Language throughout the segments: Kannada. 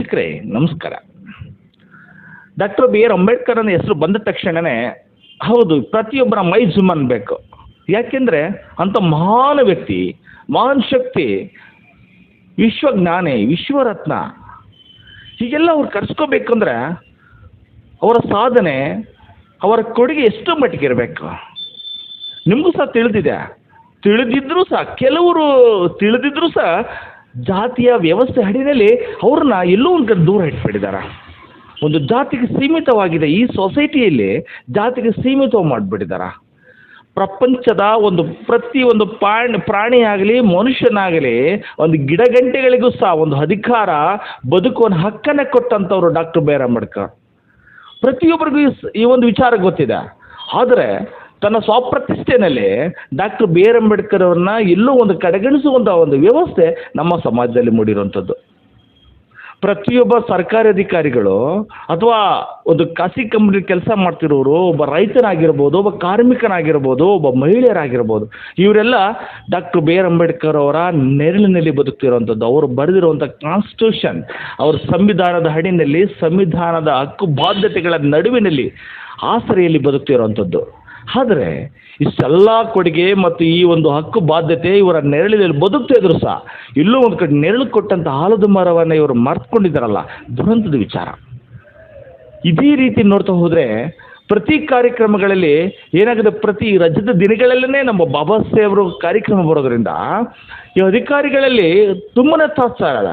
ವೀಕ್ಷಕರೇ ನಮಸ್ಕಾರ. ಡಾಕ್ಟರ್ ಬಿ ಆರ್ ಅಂಬೇಡ್ಕರ್ ಅನ್ನೋ ಹೆಸರು ಬಂದ ತಕ್ಷಣವೇ ಹೌದು ಪ್ರತಿಯೊಬ್ಬರ ಮೈ ಜುಮ್ ಅನ್ನಬೇಕು. ಯಾಕೆಂದರೆ ಅಂಥ ಮಹಾನ್ ವ್ಯಕ್ತಿ, ಮಹಾನ್ ಶಕ್ತಿ, ವಿಶ್ವಜ್ಞಾನಿ, ವಿಶ್ವರತ್ನ, ಹೀಗೆಲ್ಲ ಅವ್ರು ಕರ್ಸ್ಕೋಬೇಕಂದ್ರೆ ಅವರ ಸಾಧನೆ, ಅವರ ಕೊಡುಗೆ ಎಷ್ಟು ಮಟ್ಟಿಗೆ ಇರಬೇಕು. ನಿಮಗೂ ಸಹ ತಿಳಿದಿದ್ರೂ ಸಹ ಕೆಲವರು ತಿಳಿದಿದ್ರೂ ಸಹ ಜಾತಿಯ ವ್ಯವಸ್ಥೆ ಅಡಿಯಲ್ಲಿ ಅವ್ರನ್ನ ಎಲ್ಲೋ ಒಂದು ಕಡೆ ದೂರ ಇಟ್ಬಿಟ್ಟಿದ್ದಾರೆ. ಒಂದು ಜಾತಿಗೆ ಸೀಮಿತವಾಗಿದೆ, ಈ ಸೊಸೈಟಿಯಲ್ಲಿ ಜಾತಿಗೆ ಸೀಮಿತ ಮಾಡಿಬಿಟ್ಟಿದ್ದಾರೆ. ಪ್ರಪಂಚದ ಪ್ರತಿಯೊಂದು ಪ್ರಾಣಿಯಾಗಲಿ ಮನುಷ್ಯನಾಗಲಿ ಒಂದು ಗಿಡಗಂಟೆಗಳಿಗೂ ಸಹ ಒಂದು ಅಧಿಕಾರ, ಬದುಕುವ ಹಕ್ಕನ್ನು ಕೊಟ್ಟಂಥವ್ರು ಡಾಕ್ಟರ್ ಬಿ ಆರ್ ಅಂಬೇಡ್ಕರ್. ಪ್ರತಿಯೊಬ್ಬರಿಗೂ ಈ ಒಂದು ವಿಚಾರ ಗೊತ್ತಿದೆ. ಆದರೆ ತನ್ನ ಸ್ವಪ್ರತಿಷ್ಠೆಯಲ್ಲಿ ಡಾಕ್ಟರ್ ಬಿ ಆರ್ ಅಂಬೇಡ್ಕರ್ ಅವ್ರನ್ನ ಎಲ್ಲೋ ಒಂದು ಕಡೆಗಣಿಸುವಂಥ ಒಂದು ವ್ಯವಸ್ಥೆ ನಮ್ಮ ಸಮಾಜದಲ್ಲಿ ಮೂಡಿರುವಂಥದ್ದು. ಪ್ರತಿಯೊಬ್ಬ ಸರ್ಕಾರಿ ಅಧಿಕಾರಿಗಳು ಅಥವಾ ಒಂದು ಖಾಸಗಿ ಕಂಪ್ನಿ ಕೆಲಸ ಮಾಡ್ತಿರೋರು, ಒಬ್ಬ ರೈತನಾಗಿರ್ಬೋದು, ಒಬ್ಬ ಕಾರ್ಮಿಕನಾಗಿರ್ಬೋದು, ಒಬ್ಬ ಮಹಿಳೆಯರಾಗಿರ್ಬೋದು, ಇವರೆಲ್ಲ ಡಾಕ್ಟರ್ ಬಿ ಆರ್ ಅಂಬೇಡ್ಕರ್ ಅವರ ನೆರಳಿನಲ್ಲಿ ಬದುಕ್ತಿರುವಂಥದ್ದು. ಅವರು ಬರೆದಿರುವಂಥ ಕಾನ್ಸ್ಟಿಟ್ಯೂಷನ್, ಅವರ ಸಂವಿಧಾನದ ಅಡಿನಲ್ಲಿ, ಸಂವಿಧಾನದ ಹಕ್ಕು ಬಾಧ್ಯತೆಗಳ ನಡುವಿನಲ್ಲಿ ಆಸರೆಯಲ್ಲಿ ಬದುಕ್ತಿರುವಂಥದ್ದು. ಆದರೆ ಇಷ್ಟೆಲ್ಲ ಕೊಡುಗೆ ಮತ್ತು ಈ ಒಂದು ಹಕ್ಕು ಬಾಧ್ಯತೆ ಇವರ ನೆರಳಿನಲ್ಲಿ ಬದುಕ್ತಾ ಇದ್ರು ಸಹ ಎಲ್ಲೋ ಒಂದು ಕಡೆ ನೆರಳು ಕೊಟ್ಟಂಥ ಆಲದ ಮರವನ್ನು ಇವರು ಮರ್ತ್ಕೊಂಡಿದ್ದಾರಲ್ಲ, ದುರಂತದ ವಿಚಾರ. ಇದೇ ರೀತಿ ನೋಡ್ತಾ ಹೋದರೆ ಪ್ರತಿ ಕಾರ್ಯಕ್ರಮಗಳಲ್ಲಿ ಏನಾಗಿದೆ, ಪ್ರತಿ ರಜದ ದಿನಗಳಲ್ಲೇ ನಮ್ಮ ಬಾಬಾ ಸಾಹೇಬರು ಕಾರ್ಯಕ್ರಮ ಬರೋದ್ರಿಂದ ಈ ಅಧಿಕಾರಿಗಳಲ್ಲಿ ತುಂಬನೇ ತಾತ್ಸಾರ.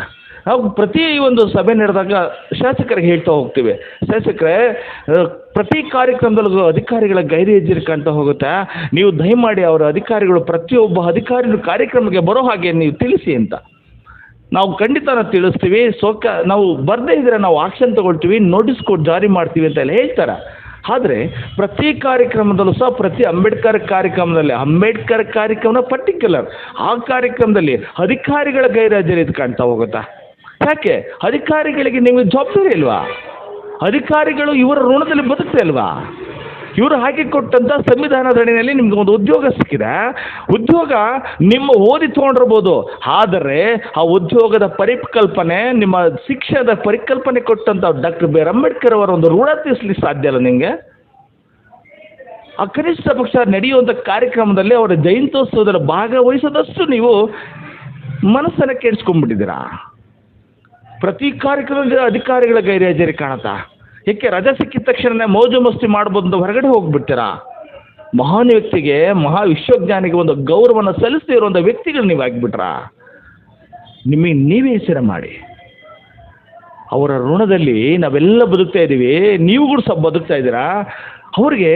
ನಾವು ಪ್ರತಿ ಒಂದು ಸಭೆ ನಡೆದಾಗ ಶಾಸಕರಿಗೆ ಹೇಳ್ತಾ ಹೋಗ್ತೀವಿ, ಶಾಸಕರೇ ಪ್ರತಿ ಕಾರ್ಯಕ್ರಮದಲ್ಲೂ ಅಧಿಕಾರಿಗಳ ಗೈರುಹೆಜ್ಜೆ ಕಾಣ್ತಾ ಹೋಗುತ್ತೆ, ನೀವು ದಯಮಾಡಿ ಅವರ ಅಧಿಕಾರಿಗಳು ಪ್ರತಿಯೊಬ್ಬ ಅಧಿಕಾರಿಗಳು ಕಾರ್ಯಕ್ರಮಕ್ಕೆ ಬರೋ ಹಾಗೆ ನೀವು ತಿಳಿಸಿ ಅಂತ. ನಾವು ಖಂಡಿತ ತಿಳಿಸ್ತೀವಿ, ನಾವು ಬರದೇ ಇದ್ದರೆ ನಾವು ಆಕ್ಷನ್ ತಗೊಳ್ತೀವಿ, ನೋಟಿಸ್ ಕೊಟ್ಟು ಜಾರಿ ಮಾಡ್ತೀವಿ ಅಂತ ಎಲ್ಲ ಹೇಳ್ತಾರೆ. ಆದರೆ ಪ್ರತಿ ಕಾರ್ಯಕ್ರಮದಲ್ಲೂ ಸಹ ಪ್ರತಿ ಅಂಬೇಡ್ಕರ್ ಕಾರ್ಯಕ್ರಮನ ಪರ್ಟಿಕ್ಯುಲರ್ ಆ ಕಾರ್ಯಕ್ರಮದಲ್ಲಿ ಅಧಿಕಾರಿಗಳ ಗೈರುಹಾಜರಿ ಕಾಣ್ತಾ ಹೋಗುತ್ತಾ. ಯಾಕೆ ಅಧಿಕಾರಿಗಳಿಗೆ ನಿಮಗೆ ಜವಾಬ್ದಾರಿ ಇಲ್ವಾ? ಅಧಿಕಾರಿಗಳು ಇವರ ಋಣದಲ್ಲಿ ಬದುಕ್ತಾ ಇಲ್ವಾ? ಇವರು ಹಾಕಿ ಕೊಟ್ಟಂಥ ಸಂವಿಧಾನದ ಅಡಿಯಲ್ಲಿ ನಿಮ್ಗೆ ಒಂದು ಉದ್ಯೋಗ ಸಿಕ್ಕಿದೆ, ಉದ್ಯೋಗ ನಿಮ್ಮ ಓದಿ ತೊಗೊಂಡಿರ್ಬೋದು, ಆದರೆ ಆ ಉದ್ಯೋಗದ ಪರಿಕಲ್ಪನೆ, ನಿಮ್ಮ ಶಿಕ್ಷಣದ ಪರಿಕಲ್ಪನೆ ಕೊಟ್ಟಂಥ ಡಾಕ್ಟರ್ ಬಿ ಆರ್ ಅಂಬೇಡ್ಕರ್ ಅವರ ಒಂದು ಋಣ ತೀರಿಸಲಿಕ್ಕೆ ಸಾಧ್ಯ ಅಲ್ಲ ನಿಮಗೆ. ಆ ಕನಿಷ್ಠ ಪಕ್ಷ ನಡೆಯುವಂಥ ಕಾರ್ಯಕ್ರಮದಲ್ಲಿ ಅವರ ಜಯಂತ್ಯೋತ್ಸವದಲ್ಲಿ ಭಾಗವಹಿಸೋದಷ್ಟು ನೀವು ಮನಸ್ಸನ್ನು ಕೆಡಿಸ್ಕೊಂಡ್ಬಿಟ್ಟಿದ್ದೀರಾ. ಪ್ರತಿ ಕಾರ್ಯಕ್ರಮದ ಅಧಿಕಾರಿಗಳ ಗೈರುಹಾಜರಿ ಕಾಣುತ್ತಾ. ಏಕೆ ರಜೆ ಸಿಕ್ಕಿದ ತಕ್ಷಣ ಮೋಜು ಮಸ್ತಿ ಮಾಡ್ಬೋದು ಹೊರಗಡೆ ಹೋಗ್ಬಿಡ್ತೀರಾ? ಮಹಾನ್ ವ್ಯಕ್ತಿಗೆ, ಮಹಾ ವಿಶ್ವಜ್ಞಾನಿಗೆ ಒಂದು ಗೌರವವನ್ನು ಸಲ್ಲಿಸದೇ ಇರುವಂಥ ವ್ಯಕ್ತಿಗಳು ನೀವು ಆಗಿಬಿಟ್ರಾ? ನಿಮಗೆ ನೀವೇ ಹೆಸರು ಮಾಡಿ. ಅವರ ಋಣದಲ್ಲಿ ನಾವೆಲ್ಲ ಬದುಕ್ತಾ ಇದ್ದೀವಿ, ನೀವು ಕೂಡ ಸಹ ಬದುಕ್ತಾ ಇದ್ದೀರಾ. ಅವ್ರಿಗೆ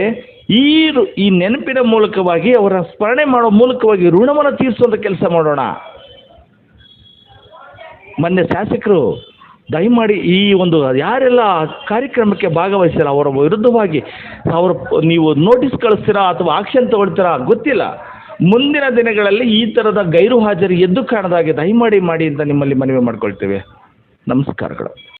ಈ ನೆನಪಿನ ಮೂಲಕವಾಗಿ, ಅವರ ಸ್ಮರಣೆ ಮಾಡೋ ಮೂಲಕವಾಗಿ ಋಣವನ್ನು ತೀರಿಸುವಂಥ ಕೆಲಸ ಮಾಡೋಣ. ಮೊನ್ನೆ ಶಾಸಕರು ದಯಮಾಡಿ ಈ ಒಂದು ಯಾರೆಲ್ಲ ಕಾರ್ಯಕ್ರಮಕ್ಕೆ ಭಾಗವಹಿಸ್ತೀರಾ ಅವರ ವಿರುದ್ಧವಾಗಿ ನೀವು ನೋಟಿಸ್ ಕಳಿಸ್ತೀರಾ ಅಥವಾ ಆಕ್ಷನ್ ತಗೊಳ್ತೀರಾ ಗೊತ್ತಿಲ್ಲ. ಮುಂದಿನ ದಿನಗಳಲ್ಲಿ ಈ ಥರದ ಗೈರು ಹಾಜರಿ ಎದ್ದು ಕಾಣದಾಗೆ ದಯಮಾಡಿ ಮಾಡಿ ಅಂತ ನಿಮ್ಮಲ್ಲಿ ಮನವಿ ಮಾಡ್ಕೊಳ್ತೇವೆ. ನಮಸ್ಕಾರಗಳು.